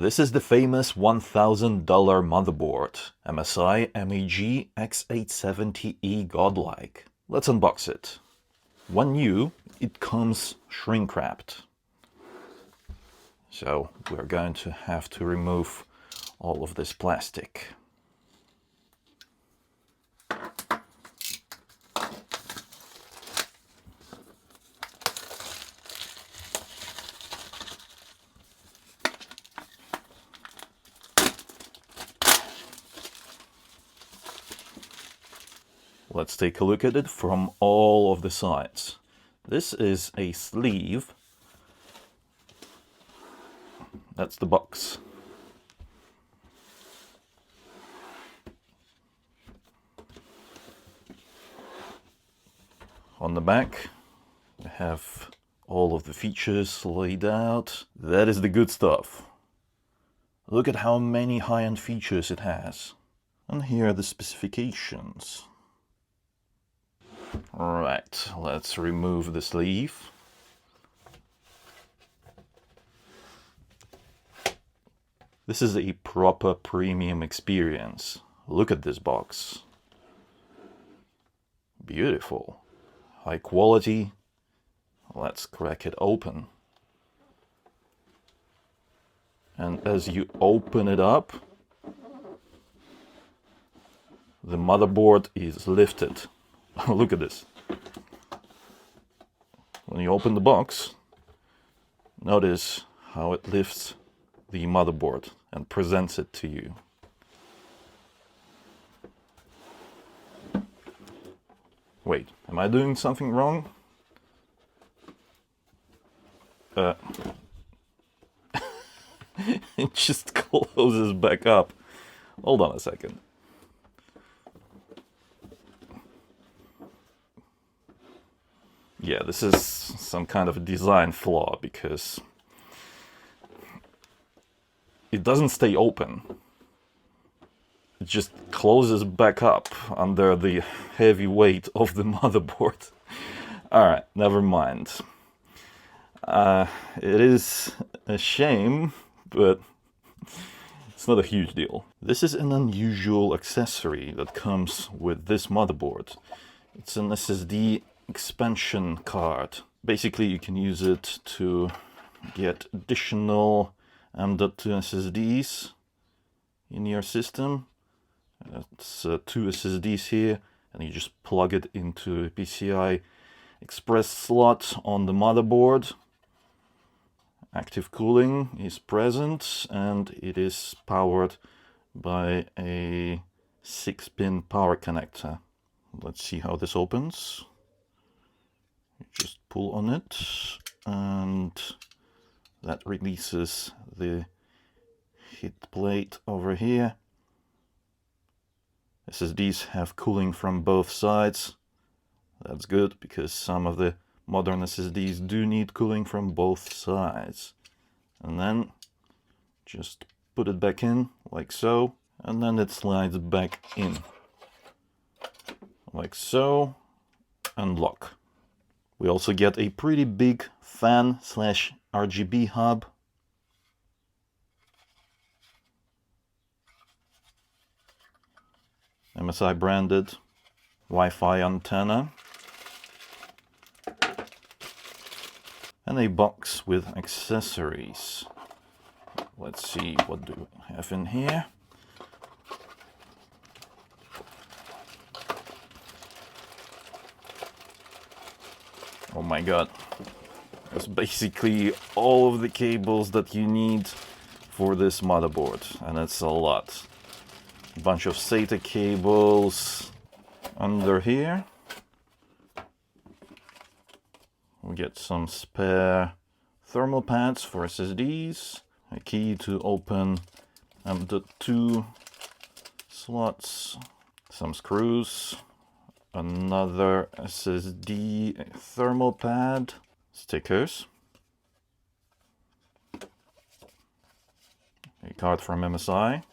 This is the famous $1,000 motherboard, MSI MEG X870E Godlike. Let's unbox it. When new, it comes shrink wrapped. So we're going to have to remove all of this plastic. Let's take a look at it from all of the sides. This is a sleeve. That's the box. On the back, we have all of the features laid out. That is the good stuff. Look at how many high-end features it has. And here are the specifications. Right, let's remove the sleeve. This is a proper premium experience. Look at this box. Beautiful. High quality. Let's crack it open. And as you open it up, the motherboard is lifted. Look at this. When you open the box, notice how it lifts the motherboard and presents it to you. Wait, am I doing something wrong? It just closes back up. Hold on a second. Yeah, this is some kind of a design flaw because it doesn't stay open. It just closes back up under the heavy weight of the motherboard. Alright, never mind. It is a shame, but it's not a huge deal. This is an unusual accessory that comes with this motherboard. It's an SSD expansion card. Basically, you can use it to get additional M.2 SSDs in your system. It's 2 SSDs here, and you just plug it into a PCI Express slot on the motherboard. Active cooling is present, and it is powered by a 6-pin power connector. Let's see how this opens. You just pull on it, and that releases the heat plate over here. SSDs have cooling from both sides. That's good because some of the modern SSDs do need cooling from both sides. And then just put it back in like so, and then it slides back in like so, and lock. We also get a pretty big fan/RGB hub. MSI branded Wi-Fi antenna. And a box with accessories. Let's see, what do we have in here? Oh my god. That's basically all of the cables that you need for this motherboard, and it's a lot. A bunch of SATA cables under here. We get some spare thermal pads for SSDs, a key to open M.2 slots, some screws, another SSD thermal pad, stickers, a card from MSI,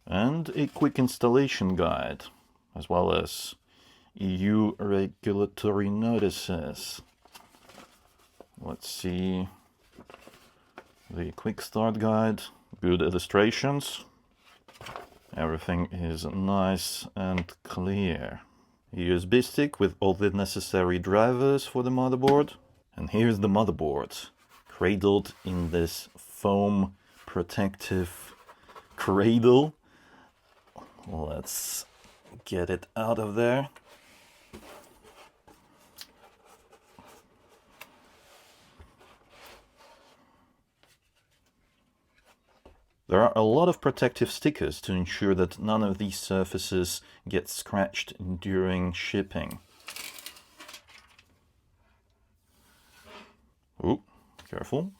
and a quick installation guide, as well as EU regulatory notices. Let's see. The quick start guide, good illustrations. Everything is nice and clear. USB stick with all the necessary drivers for the motherboard. And here's the motherboard, cradled in this foam protective cradle. Let's get it out of there. There are a lot of protective stickers to ensure that none of these surfaces get scratched during shipping. Ooh, careful.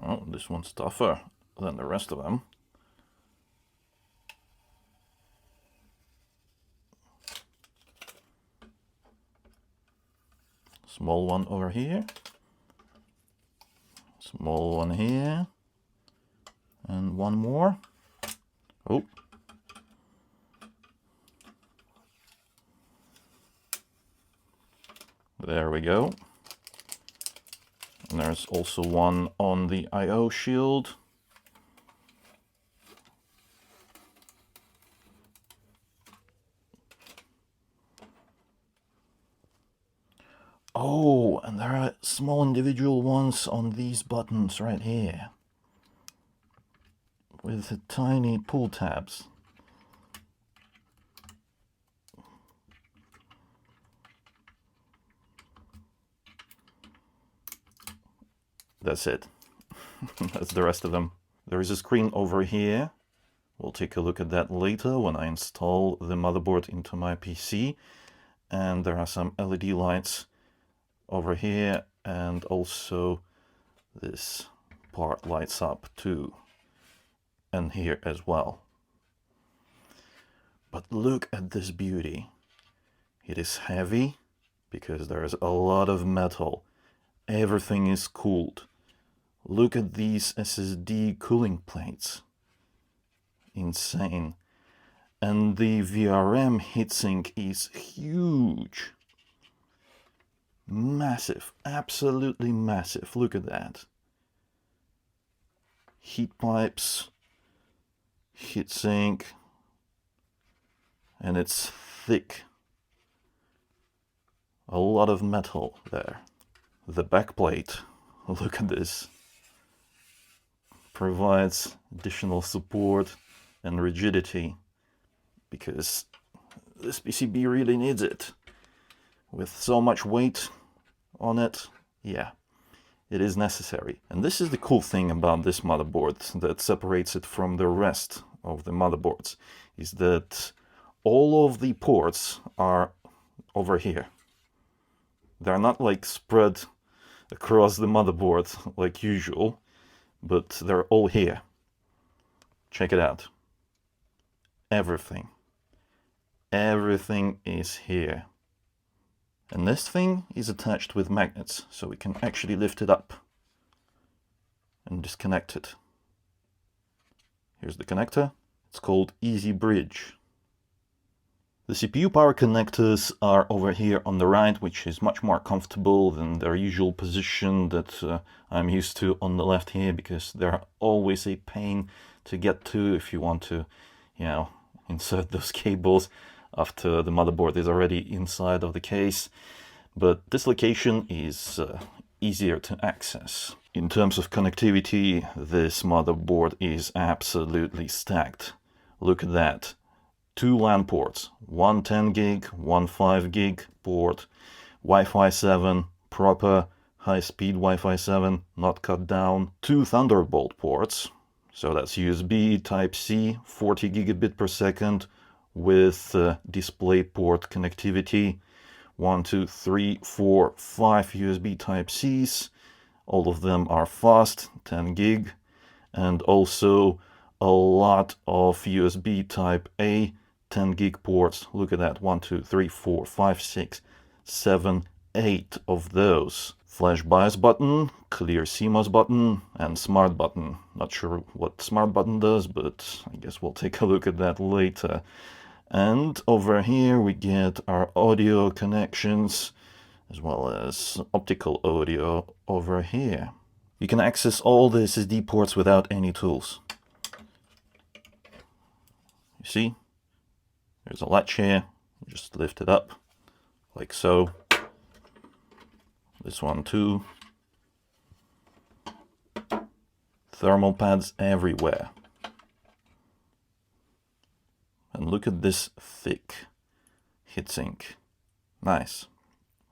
Oh, this one's tougher than the rest of them. Small one over here. Small one here. And one more. Oh. There we go. And there's also one on the I/O shield. Oh, and there are small individual ones on these buttons right here, with the tiny pull tabs. That's it. That's the rest of them. There is a screen over here. We'll take a look at that later when I install the motherboard into my PC. And there are some LED lights over here, and also this part lights up too, and here as well. But look at this beauty. It is heavy because there's a lot of metal. Everything is cooled. Look at these SSD cooling plates. Insane. And the VRM heatsink is huge. Massive, absolutely massive. Look at that. Heat pipes, heatsink, and it's thick. A lot of metal there. The backplate, look at this, provides additional support and rigidity because this PCB really needs it. With so much weight on it, yeah, it is necessary. And this is the cool thing about this motherboard that separates it from the rest of the motherboards, is that all of the ports are over here. They're not like spread across the motherboard like usual, but they're all here. Check it out. Everything is here. And this thing is attached with magnets, so we can actually lift it up and disconnect it. Here's the connector. It's called Easy Bridge. The CPU power connectors are over here on the right, which is much more comfortable than their usual position that I'm used to on the left here, because they're always a pain to get to if you want to, you know, insert those cables after the motherboard is already inside of the case. But this location is easier to access. In terms of connectivity, this motherboard is absolutely stacked. Look at that. 2 LAN ports, one 10 gig, one 5 gig port, Wi-Fi 7, proper high-speed Wi-Fi 7, not cut down, 2 Thunderbolt ports, so that's USB Type-C, 40 gigabit per second with DisplayPort connectivity, 1, 2, 3, 4, 5 USB Type-Cs, All of them are fast, 10 gig, and also a lot of USB type A 10 gig ports. Look at that, 1, 2, 3, 4, 5, 6, 7, 8 of those. Flash BIOS button, clear CMOS button, and smart button. Not sure what smart button does, but I guess we'll take a look at that later. And over here we get our audio connections, as well as optical audio over here. You can access all the SSD ports without any tools. You see? There's a latch here. You just lift it up, like so. This one too. Thermal pads everywhere. And look at this thick heatsink. Nice.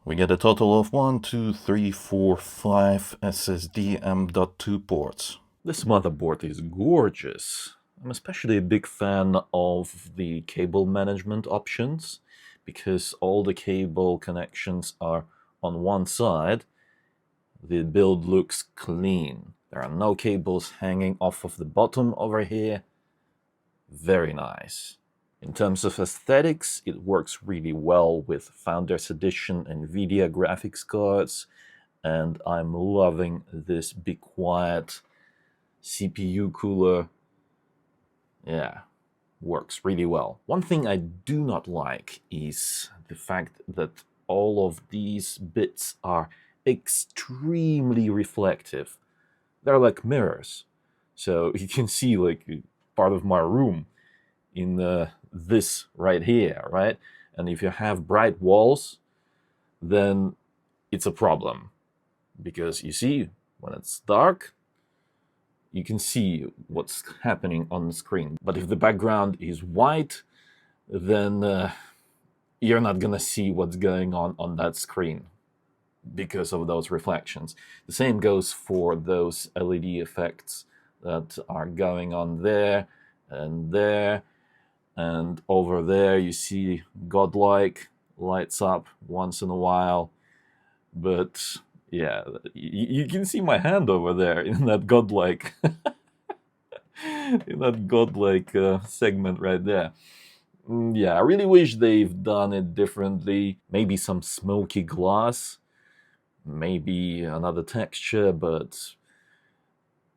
We get a total of 1, 2, 3, 4, 5 SSD M.2 ports. This motherboard is gorgeous. I'm especially a big fan of the cable management options, because all the cable connections are on one side. The build looks clean. There are no cables hanging off of the bottom over here. Very nice. In terms of aesthetics, it works really well with Founders Edition NVIDIA graphics cards, and I'm loving this Be Quiet CPU cooler. Yeah, works really well. One thing I do not like is the fact that all of these bits are extremely reflective. They're like mirrors. So you can see like part of my room in this right here, right? And if you have bright walls, then it's a problem, because you see, when it's dark, you can see what's happening on the screen. But if the background is white, then you're not gonna see what's going on that screen because of those reflections. The same goes for those LED effects that are going on there and there. And over there you see Godlike lights up once in a while. But yeah, you can see my hand over there in that Godlike in that Godlike segment right there. Yeah, I really wish they've done it differently. Maybe some smoky glass, maybe another texture, but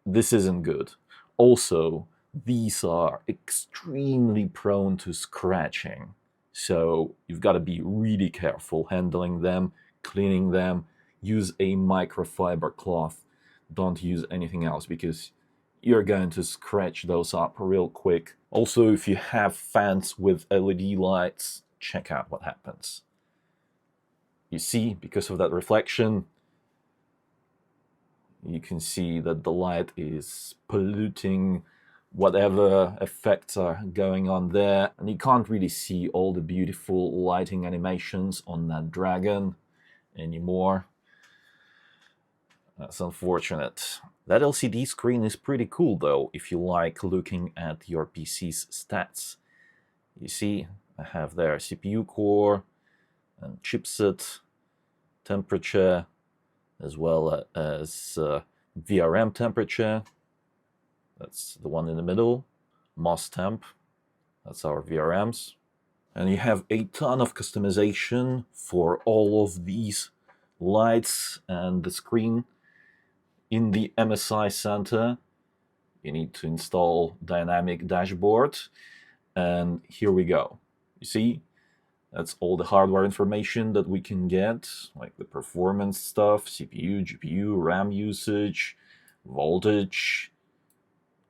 this isn't good. Also, these are extremely prone to scratching, so you've got to be really careful handling them, cleaning them. Use a microfiber cloth. Don't use anything else, because you're going to scratch those up real quick. Also, if you have fans with LED lights, check out what happens. You see, because of that reflection, you can see that the light is polluting whatever effects are going on there, and you can't really see all the beautiful lighting animations on that dragon anymore. That's unfortunate. That LCD screen is pretty cool though, if you like looking at your PC's stats. You see, I have there CPU core and chipset, temperature, as well as VRM temperature. That's the one in the middle. MOS temp, that's our VRMs. And you have a ton of customization for all of these lights and the screen. In the MSI Center, you need to install Dynamic Dashboard, and here we go. You see, that's all the hardware information that we can get, like the performance stuff, CPU, GPU, RAM usage, voltage,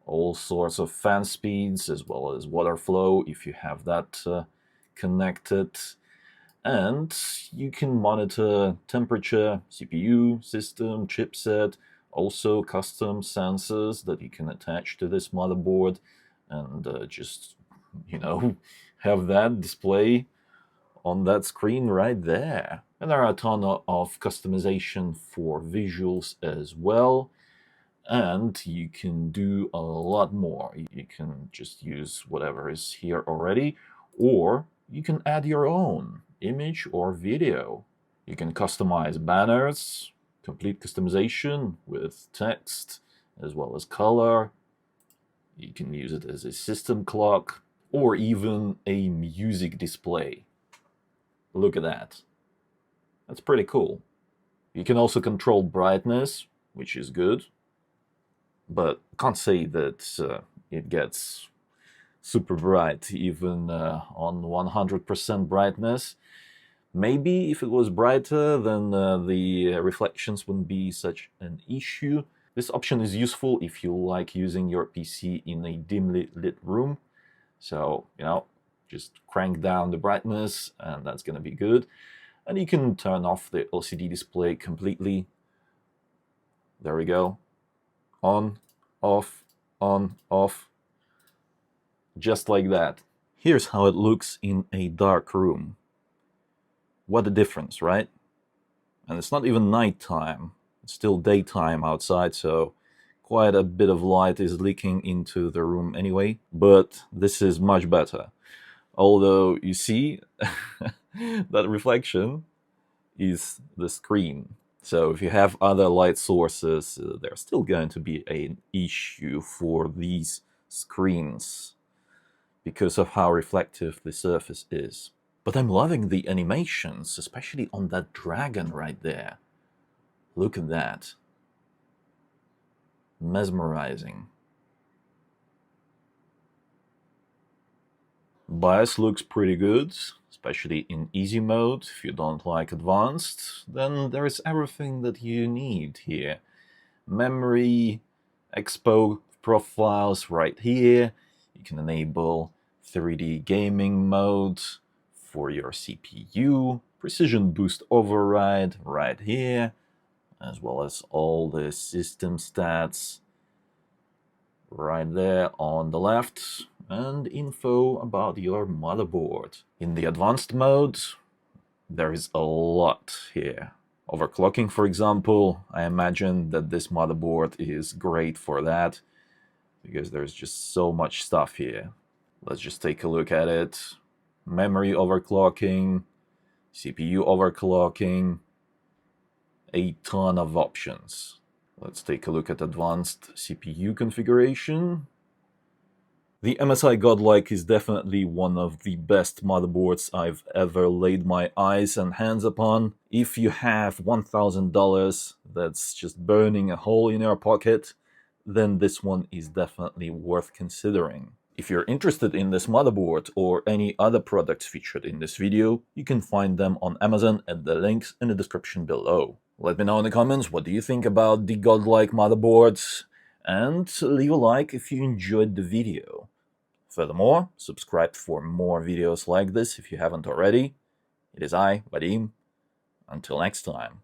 all sorts of fan speeds, as well as water flow if you have that connected. And you can monitor temperature, CPU, system, chipset, also custom sensors that you can attach to this motherboard, and just, you know, have that display on that screen right there. And there are a ton of customization for visuals as well, and you can do a lot more. You can just use whatever is here already, or you can add your own image or video. You can customize banners, Complete customization with text as well as color. You can use it as a system clock or even a music display. Look at that. That's pretty cool. You can also control brightness, which is good, but can't say that it gets super bright even on 100% brightness. Maybe if it was brighter, then the reflections wouldn't be such an issue. This option is useful if you like using your PC in a dimly lit room. So, you know, just crank down the brightness and that's going to be good. And you can turn off the LCD display completely. There we go. On, off, just like that. Here's how it looks in a dark room. What a difference, right? And it's not even nighttime. It's still daytime outside, so quite a bit of light is leaking into the room anyway. But this is much better. Although, you see, that reflection is the screen. So if you have other light sources, there's still going to be an issue for these screens because of how reflective the surface is. But I'm loving the animations, especially on that dragon right there. Look at that. Mesmerizing. BIOS looks pretty good, especially in easy mode. If you don't like advanced, then there is everything that you need here. Memory, expo profiles right here. You can enable 3D gaming mode for your CPU, precision boost override right here, as well as all the system stats right there on the left, and info about your motherboard. In the advanced mode, there is a lot here. Overclocking, for example, I imagine that this motherboard is great for that, because there's just so much stuff here. Let's just take a look at it. Memory overclocking, CPU overclocking, a ton of options. Let's take a look at advanced CPU configuration. The MSI GODLIKE is definitely one of the best motherboards I've ever laid my eyes and hands upon. If you have $1,000 that's just burning a hole in your pocket, then this one is definitely worth considering. If you're interested in this motherboard or any other products featured in this video, you can find them on Amazon at the links in the description below. Let me know in the comments what do you think about the GODLIKE motherboards, and leave a like if you enjoyed the video. Furthermore, subscribe for more videos like this if you haven't already. It is I, Vadim. Until next time.